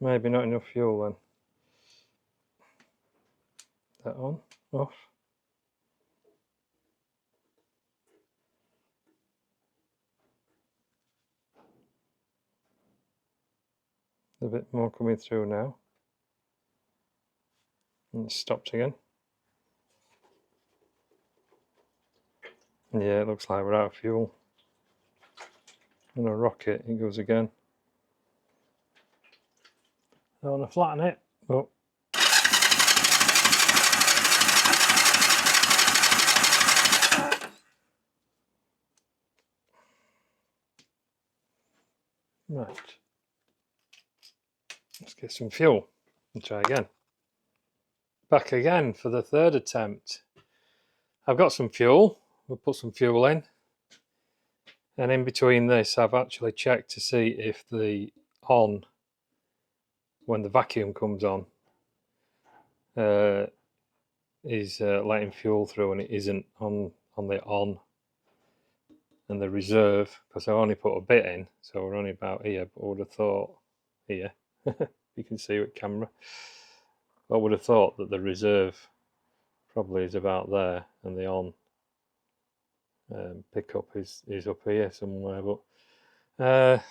Maybe not enough fuel then. That on, off. A bit more coming through now. And it's stopped again. Yeah, it looks like we're out of fuel. I'm gonna rock it, it goes again. I want to flatten it, but right. Let's get some fuel and try again. Back again for the third attempt. I've got some fuel. We'll put some fuel in. And in between this, I've actually checked to see if the on, when the vacuum comes on, is letting fuel through, and it isn't on the on and the reserve, because I only put a bit in, so we're only about here, but I would have thought here, you can see with camera, I would have thought that the reserve probably is about there, and the on pickup is up here somewhere, but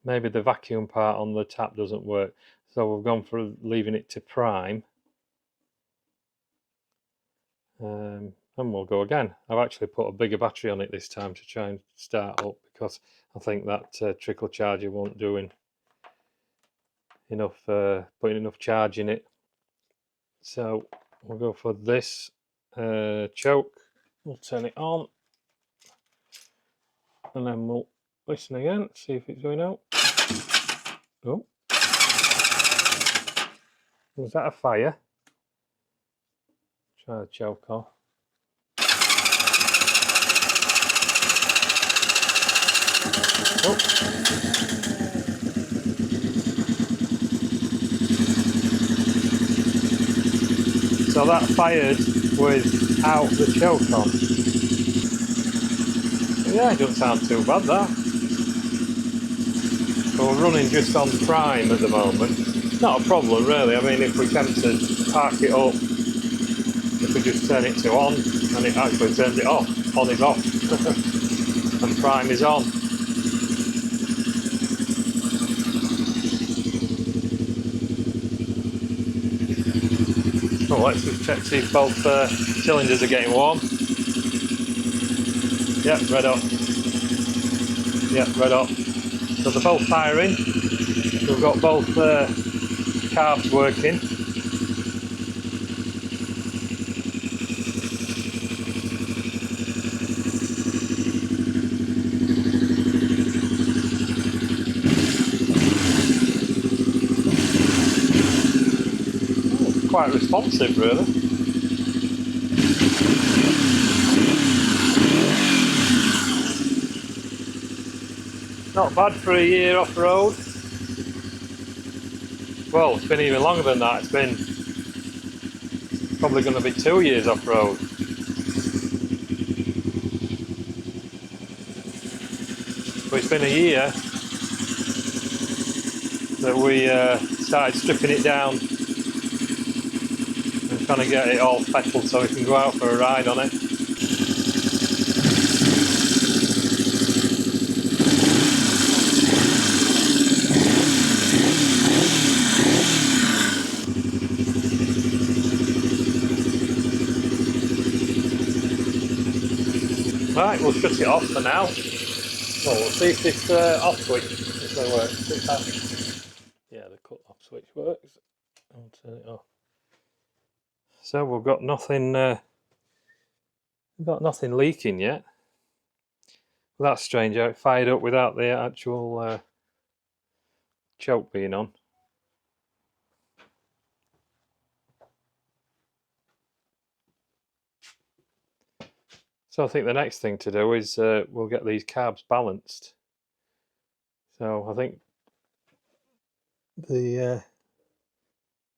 maybe the vacuum part on the tap doesn't work, so we've gone for leaving it to prime, and we'll go again. I've actually put a bigger battery on it this time to try and start up, because I think that trickle charger won't do enough, putting enough charge in it. So we'll go for this choke. We'll turn it on, and then we'll listen again, see if it's going out. Oh, was that a fire? Try the choke off. Oh. So that fired without the choke on. Yeah, it doesn't sound too bad, that. So we're running just on prime at the moment. Not a problem really. I mean, if we attempt to park it up, if we just turn it to on, and it actually turns it off. On is off. And prime is on. Oh, let's just check, see if both cylinders are getting warm. Yep, red hot. Yep, red hot. So they're both firing. We've got both carbs working. Oh, quite responsive, really. Not bad for a year off-road. Well, it's been even longer than that. It's been probably going to be 2 years off-road. But it's been a year that we started stripping it down and trying to get it all fettled so we can go out for a ride on it. Right, we'll shut it off for now. Well, we'll see if this off switch works. Yeah, the cut off switch works. I'll turn it off. So we've got nothing leaking yet. Well, that's strange. It fired up without the actual choke being on. So I think the next thing to do is we'll get these carbs balanced. So I think the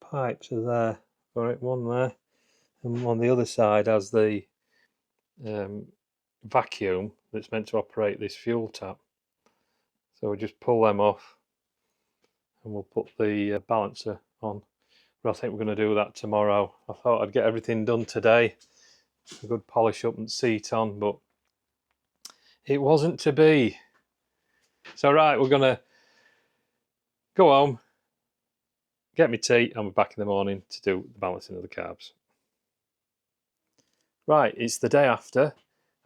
pipes are there. Right, one there, and on the other side has the vacuum that's meant to operate this fuel tap. So we'll just pull them off, and we'll put the balancer on. But I think we're going to do that tomorrow. I thought I'd get everything done today. A good polish up and seat on, but it wasn't to be. So right, we're going to go home, get me tea, and we're back in the morning to do the balancing of the carbs. Right, it's the day after,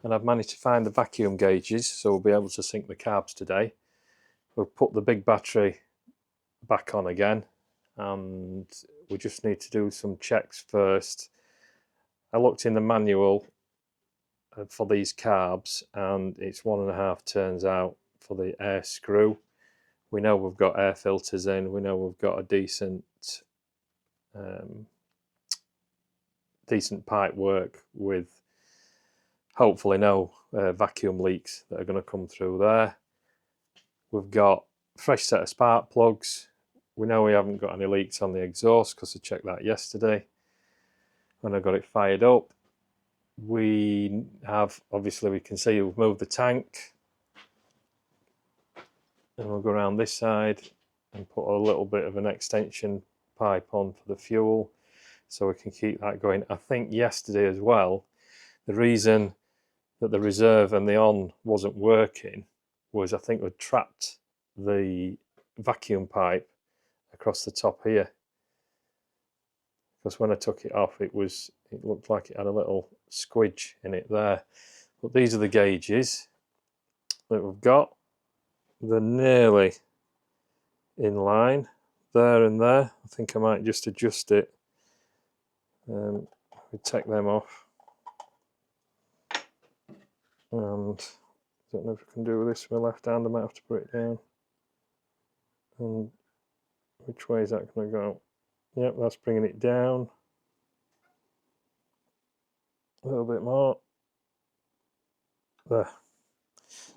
and I've managed to find the vacuum gauges, so we'll be able to sync the carbs today. We'll put the big battery back on again, and we just need to do some checks first. I looked in the manual for these carbs, and it's 1.5 turns out for the air screw. We know we've got air filters in, we know we've got a decent pipe work with hopefully no vacuum leaks that are going to come through there. We've got a fresh set of spark plugs. We know we haven't got any leaks on the exhaust because I checked that yesterday when I got it fired up. We have, obviously we can see we've moved the tank, and we'll go around this side and put a little bit of an extension pipe on for the fuel so we can keep that going. I think yesterday as well, the reason that the reserve and the on wasn't working was I think we'd trapped the vacuum pipe across the top here, because when I took it off it looked like it had a little squidge in it there. But these are the gauges that we've got. They're nearly in line there and there. I think I might just adjust it. We take them off, and I don't know if I can do this with my left hand. I might have to put it down. And which way is that going to go? Yep, that's bringing it down a little bit more there.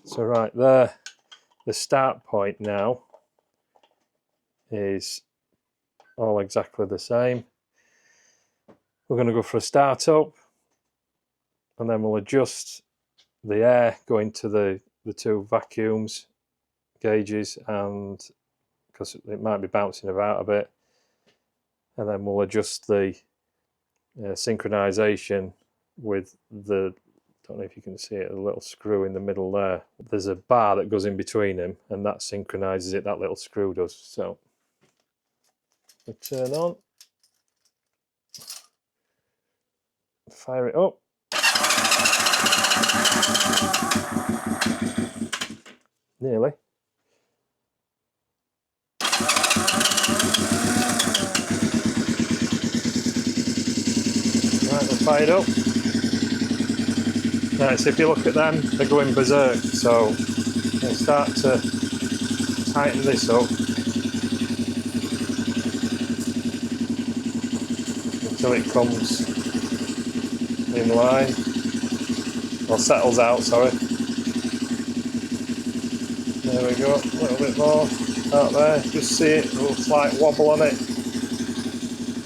So right there, the start point now is all exactly the same. We're going to go for a start up, and then we'll adjust the air going to the two vacuums gauges, and because it might be bouncing about a bit, and then we'll adjust the synchronization with the, don't know if you can see it, a little screw in the middle there. There's a bar that goes in between them, and that synchronizes it, that little screw does. So we turn on, fire it up. Nearly. Right, we're fired up. Right, so if you look at them, they're going berserk. So we'll start to tighten this up until it comes in line, or settles out, sorry. There we go, a little bit more out there, just see it, a little slight wobble on it.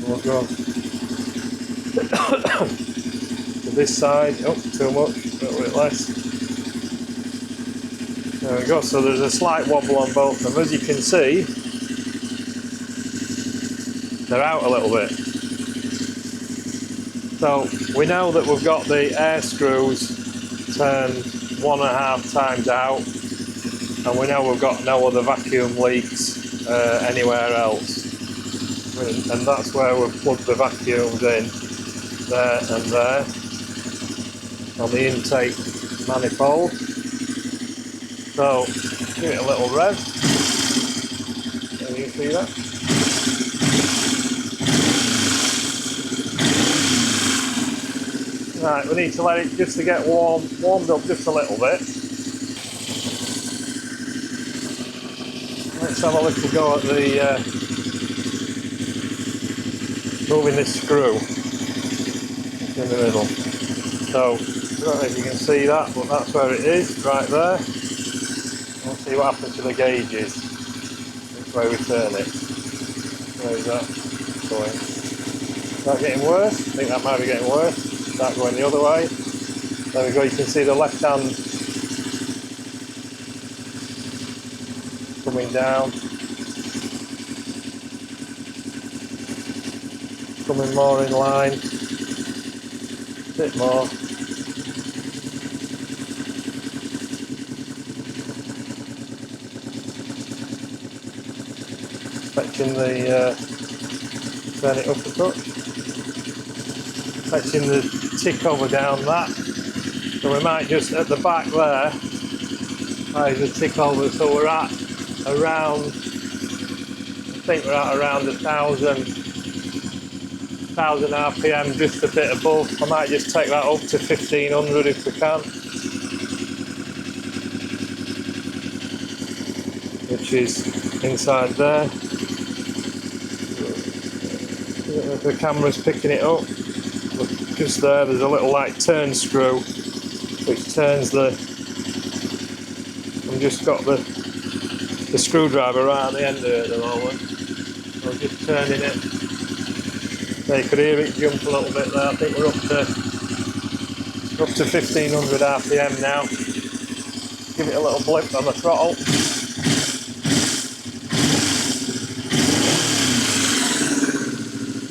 We'll go to this side, oh, too much, a little bit less. There we go, so there's a slight wobble on both of them. As you can see, they're out a little bit. So we know that we've got the air screws turned 1.5 times out, and we know we've got no other vacuum leaks anywhere else. And that's where we've plugged the vacuums in, there and there, on the intake manifold. So give it a little rev. Can you see that? Right, we need to let it just to get warmed up just a little bit. Let's have a little go at the moving this screw in the middle. So I don't know if you can see that, but that's where it is, right there. We'll see what happens to the gauges. Which way we turn it. Where is that going? Is that getting worse? I think that might be getting worse. That going the other way. There we go, you can see the left hand coming down, coming more in line, a bit more. Fetching the, turn it up a touch. Fetching the tick over down that. So we might just, at the back there, might just tick over, so we're at around, I think we're at around 1,000 RPM, just a bit above. I might just take that up to 1,500 if we can, which is inside there. The camera's picking it up. Just there, there's a little like turn screw which turns the. I've just got the screwdriver right at the end of it at the moment. I'm just turning it. So you could hear it jump a little bit there. I think we're up to 1,500 RPM now. Give it a little blip on the throttle.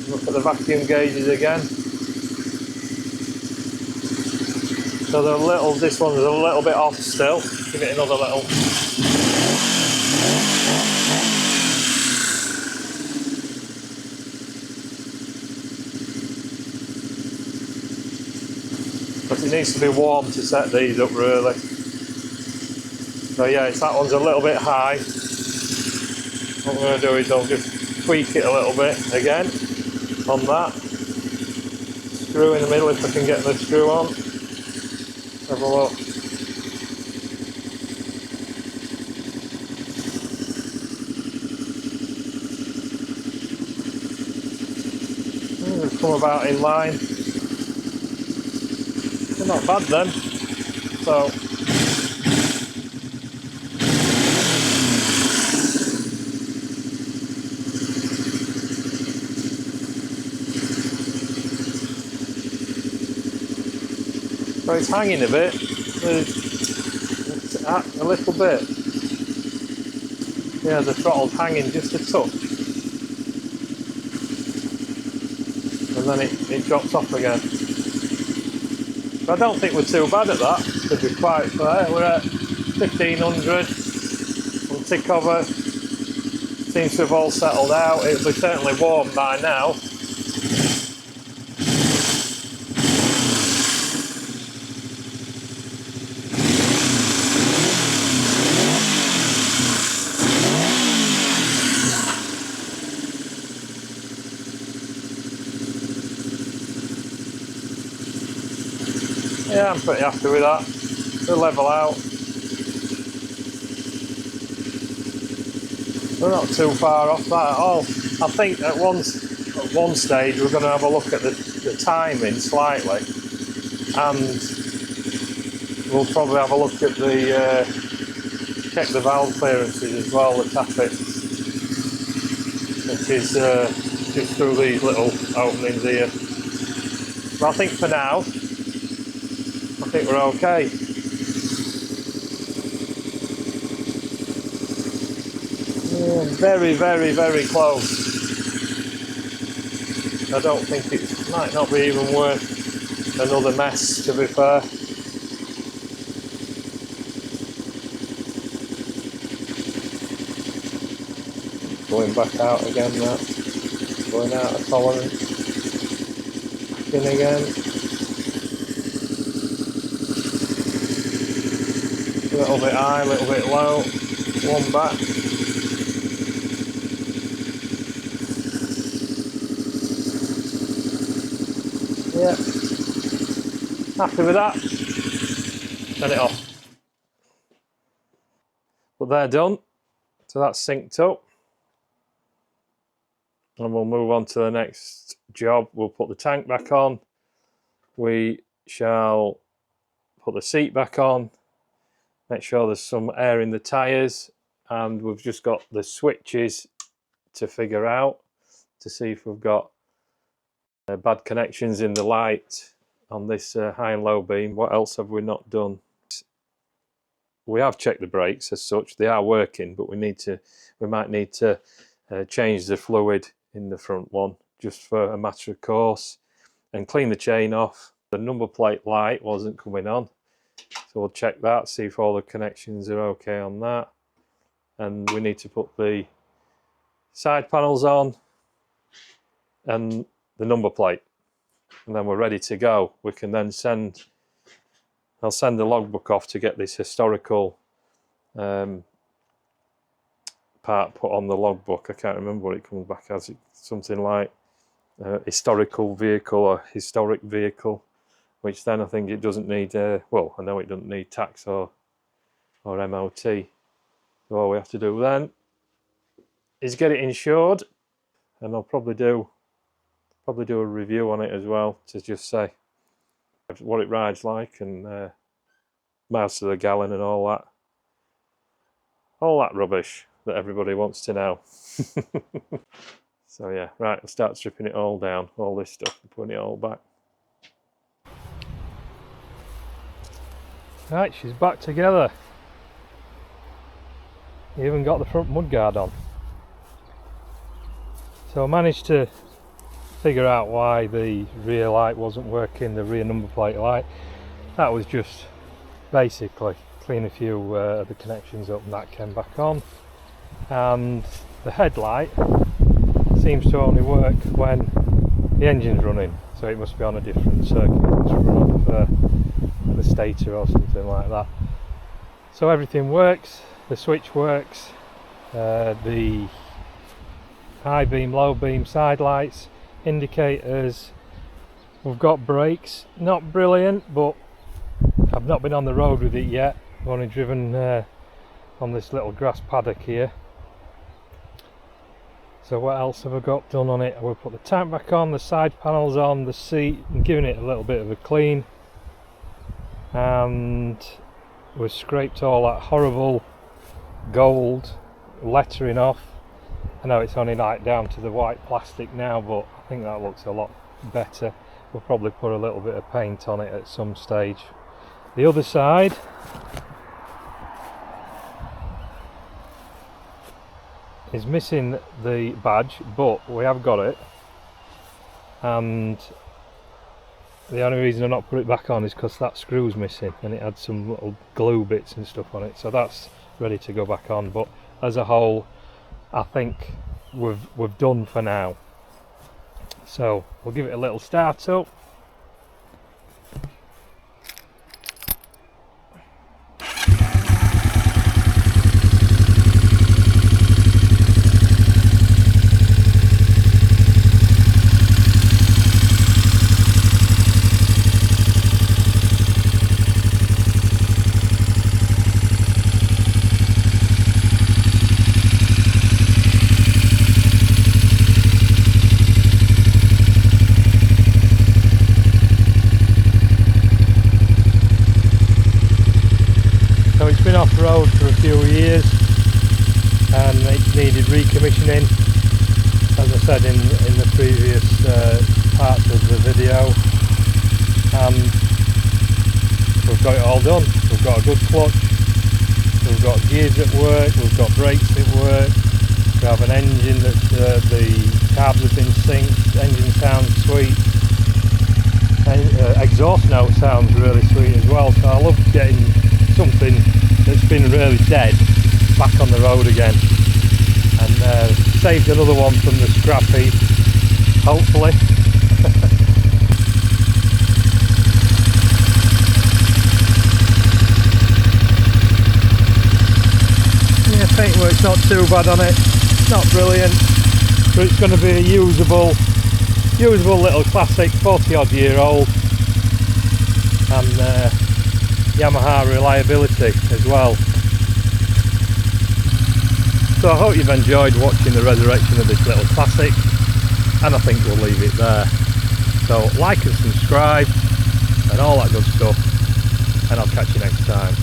Look at the vacuum gauges again. So they're a little, this one's a little bit off still. Give it another little. But it needs to be warm to set these up really. So yeah, that one's a little bit high. What I'm going to do is I'll just tweak it a little bit again on that. Screw in the middle if I can get the screw on. Have a look. They've come about in line. They're not bad then. So it's hanging a bit, a little bit. Yeah, the throttle's hanging just a touch. And then it drops off again. But I don't think we're too bad at that, to be quite fair. We're at 1,500. We'll tick over. Seems to have all settled out. It'll be certainly warm by now. Yeah, I'm pretty happy with that. We'll level out. We're not too far off that at all. I think at one stage we're going to have a look at the timing slightly, and we'll probably have a look at the check the valve clearances as well, the tappets, which is just through these little openings here. But I think for now, I think we're okay. Yeah, very, very, very close. I don't think it might not be even worth another mess, to be fair. Going back out again now. Going out of tolerance. Back in again. A little bit high, a little bit low. One back. Yeah. Happy with that. Turn it off. But they're done. So that's synced up. And we'll move on to the next job. We'll put the tank back on. We shall put the seat back on. Make sure there's some air in the tyres, and we've just got the switches to figure out to see if we've got bad connections in the light on this high and low beam. What else have we not done? We have checked the brakes as such. They are working, but we might need to change the fluid in the front one just for a matter of course, and clean the chain off. The number plate light wasn't coming on. So we'll check that, see if all the connections are okay on that. And we need to put the side panels on and the number plate. and then we're ready to go. We can then I'll send the logbook off to get this historical part put on the logbook. I can't remember what it comes back as. It's something like historical vehicle or historic vehicle, which then I think it doesn't need, well, I know it doesn't need tax or MOT. So all we have to do then is get it insured, and I'll probably do a review on it as well to just say what it rides like and miles to the gallon and all that rubbish that everybody wants to know. So yeah, right, I'll start stripping it all down, all this stuff, and putting it all back. Right, she's back together. You even got the front mudguard on. So I managed to figure out why the rear light wasn't working, the rear number plate light. That was just basically clean a few of the connections up and that came back on. And the headlight seems to only work when the engine's running, so it must be on a different circuit. It must run off the stator or something like that. So everything works, the switch works, the high beam, low beam, side lights, indicators. We've got brakes, not brilliant, but I've not been on the road with it yet. I've only driven on this little grass paddock here. So what else have I got done on it? I will put the tank back on, the side panels on, the seat, and giving it a little bit of a clean. And we've scraped all that horrible gold lettering off. I know it's only like down to the white plastic now, but I think that looks a lot better. We'll probably put a little bit of paint on it at some stage. The other side is missing the badge, but we have got it, and the only reason I've not put it back on is because that screw's missing and it had some little glue bits and stuff on it, so that's ready to go back on. But as a whole, I think we've done for now. So we'll give it a little start up. Off-road for a few years and it needed recommissioning, as I said in the previous parts of the video, and we've got it all done. We've got a good clutch, we've got gears that work, we've got brakes that work, we have an engine that the carbs have been synced, engine sounds sweet, and exhaust note sounds really sweet as well. So I love getting something that's been really dead back on the road again, and saved another one from the scrap heap, hopefully. Yeah, paintwork's not too bad on it, not brilliant, but it's going to be a usable little classic, 40 odd year old, and Yamaha reliability as well. So I hope you've enjoyed watching the resurrection of this little classic, and I think we'll leave it there. So like and subscribe and all that good stuff, and I'll catch you next time.